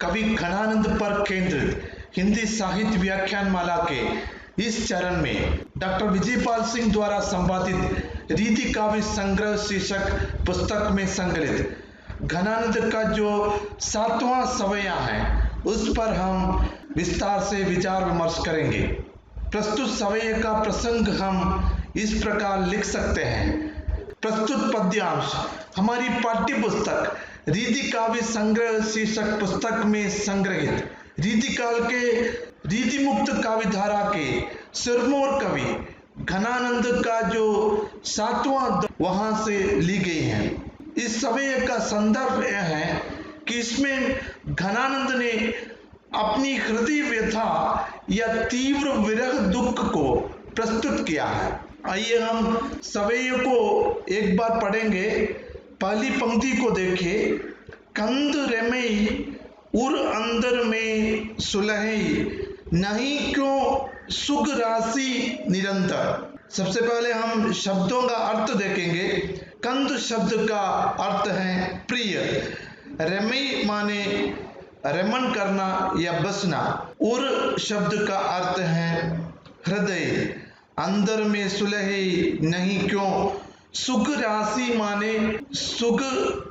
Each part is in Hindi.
कवि घनानंद पर केंद्रित हिंदी साहित्य व्याख्यान माला के इस चरण में डॉक्टर विजयपाल सिंह द्वारा संपादित रीति काव्य संग्रह शीर्षक पुस्तक में संकलित घनानंद का जो 7वां सवैया है उस पर हम विस्तार से विचार विमर्श करेंगे। प्रस्तुत सवैया का प्रसंग हम इस प्रकार लिख सकते हैं। प्रस्तुत पद्यांश हमारी पाठ्य पुस्तक रीति काव्य संग्रह शीर्षक पुस्तक में संग्रहित रीति काल के रीति मुक्त काव्य धारा के सिरमौर कवि घनानंद का जो 7वां वहां से ली गई है। इस सवैया का संदर्भ यह है कि इसमें घनानंद ने अपनी हृदय व्यथा या तीव्र विरह दुख को प्रस्तुत किया है। आइए हम सवैया को एक बार पढ़ेंगे। पहली पंक्ति को देखिए। कंद रमई उर अंदर में सुलहई नहीं क्यों सुग राशि निरंतर। सबसे पहले हम शब्दों का अर्थ देखेंगे। कंद शब्द का अर्थ है प्रिय। रमई माने रमन करना या बसना। उर शब्द का अर्थ है हृदय। अंदर में सुलहे नहीं क्यों सुग राशि माने सुग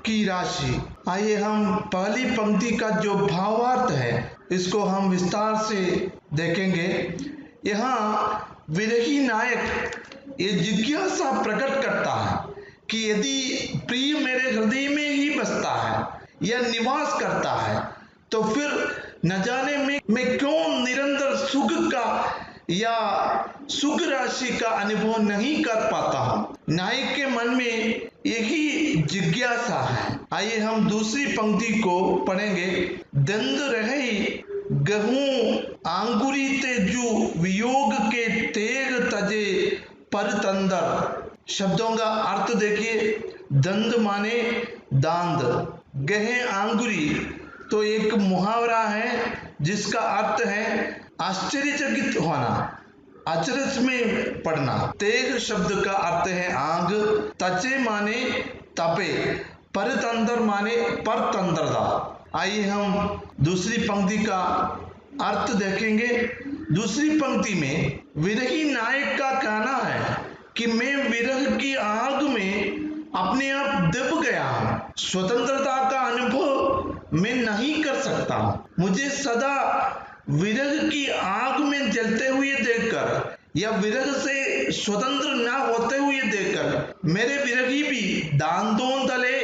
की राशि। आइए हम पहली पंक्ति का जो भावार्थ है इसको हम विस्तार से देखेंगे। यहाँ विरही नायक ये जिज्ञासा प्रकट करता है कि यदि प्रिय मेरे हृदय में ही बसता है या निवास करता है तो फिर न जाने मैं क्यों निरंतर सुख का या सुख राशि का अनुभव नहीं कर पाता हूं। नायक के मन में यही जिज्ञासा है। आइए हम दूसरी पंक्ति को पढ़ेंगे। दंद रहे गहूं आंगुरी तेजु वियोग के तेग तजे परतंदर। शब्दों का अर्थ देखिए। दंद माने दांत, गहे आंगुरी तो एक मुहावरा है जिसका अर्थ है आश्चर्यचकित होना, अचरज में पड़ना। तेग शब्द का अर्थ है आग, तचे माने तपे, परतंत्र माने परतंत्रता। आइए हम दूसरी पंक्ति का अर्थ देखेंगे। दूसरी पंक्ति में विरही नायक का कहना है कि मैं विरह की आग में अपने आप दब गया हूं। स्वतंत्रता का अनुभव मैं नहीं कर सकता हूं। मुझे सदा विरह की आग में जलते हुए देखकर या विरह से स्वतंत्र न होते हुए देखकर मेरे विरही भी दांतों तले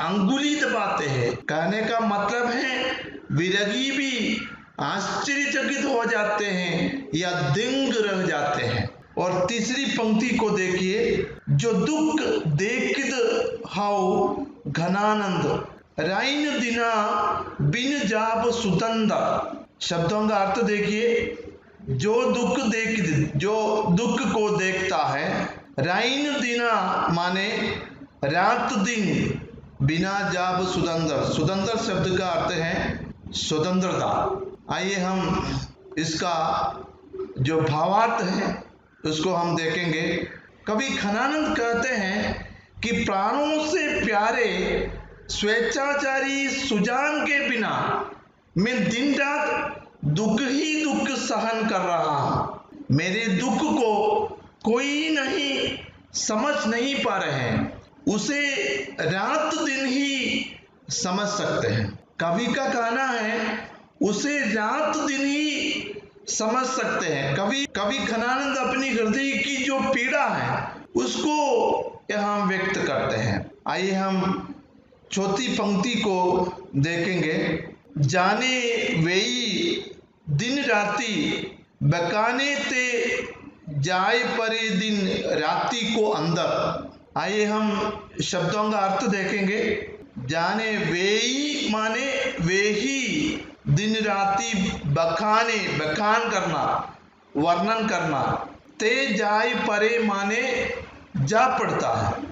अंगुली दबाते हैं। कहने का मतलब है विरही भी आश्चर्यचकित हो जाते हैं या दंग रह जाते हैं। और तीसरी पंक्ति को देखिए। जो दुख देखिद हाउ घनानंद राइन दिना बिन जाब सुतंदर। शब्दों का अर्थ देखिए। जो दुख को देखता है। राइन दिना माने रात दिन, बिना जाब सुतंदर। सुतंदर शब्द का अर्थ है स्वतंत्रता। आइए हम इसका जो भावार्थ है उसको हम देखेंगे। कवि घनानंद कहते हैं कि प्राणों से प्यारे स्वेच्छाचारी सुजान के बिना मैं दिन रात दुख ही दुख सहन कर रहा हूं। मेरे दुख को कोई नहीं समझ नहीं पा रहे हैं, उसे रात दिन ही समझ सकते हैं। कवि का कहना है उसे रात दिन ही समझ सकते हैं। कवि घनानंद अपनी हृदय की जो पीड़ा है उसको यहाँ व्यक्त करते हैं। आइए हम चौथी पंक्ति को देखेंगे। जाने वेई दिन राती बकाने ते जाए परे दिन राती को अंदर। आइए हम शब्दों का अर्थ देखेंगे। जाने वेई माने वे ही, दिन राती बखाने बखान करना, वर्णन करना, ते जाए परे माने जा पड़ता है।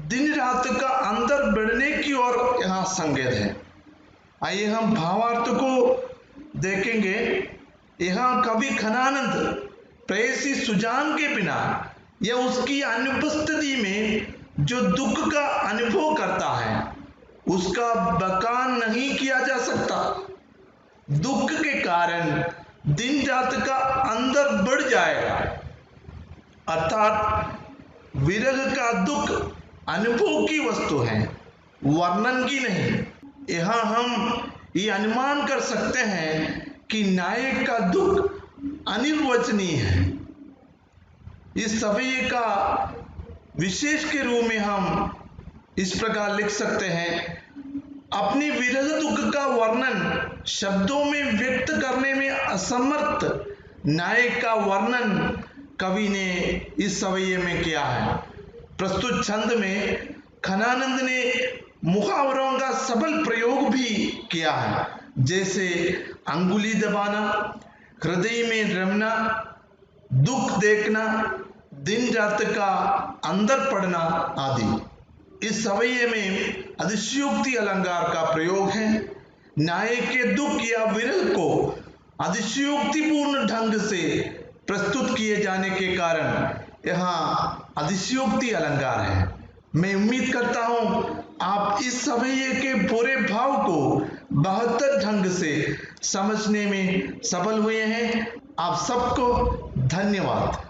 दिन रात का अंदर बढ़ने की ओर यहाँ संकेत है। आइए हम भावार्थ को देखेंगे। यहाँ कवि घनानंद प्रेयसी सुजान के बिना या उसकी अनुपस्थिति में जो दुख का अनुभव करता है उसका बखान नहीं किया जा सकता। दुख के कारण दिन रात का अंदर बढ़ जाएगा। अर्थात विरह का दुख अनुभव की वस्तु है, वर्णन की नहीं। यहाँ हम ये अनुमान कर सकते हैं कि नायक का दुख अनिर्वचनीय है। इस सवैये का विशेष के रूप में हम इस प्रकार लिख सकते हैं, अपनी विरह दुख का वर्णन शब्दों में व्यक्त करने में असमर्थ नायक का वर्णन कवि ने इस सवैये में किया है। प्रस्तुत छंद में खनानंद ने मुहावरों का सबल प्रयोग भी किया है, जैसे अंगुली दबाना, हृदय में रमना, दुख देखना, दिन रात का अंदर पड़ना आदि। इस सवैये में अधिशयोक्ति अलंकार का प्रयोग है। नायक के दुख या विरह को अधिशयोक्तिपूर्ण ढंग से प्रस्तुत किए जाने के कारण यहाँ अधिशयोक्ति अलंकार है। मैं उम्मीद करता हूँ आप इस सवैये के पूरे भाव को बेहतर ढंग से समझने में सफल हुए हैं। आप सबको धन्यवाद।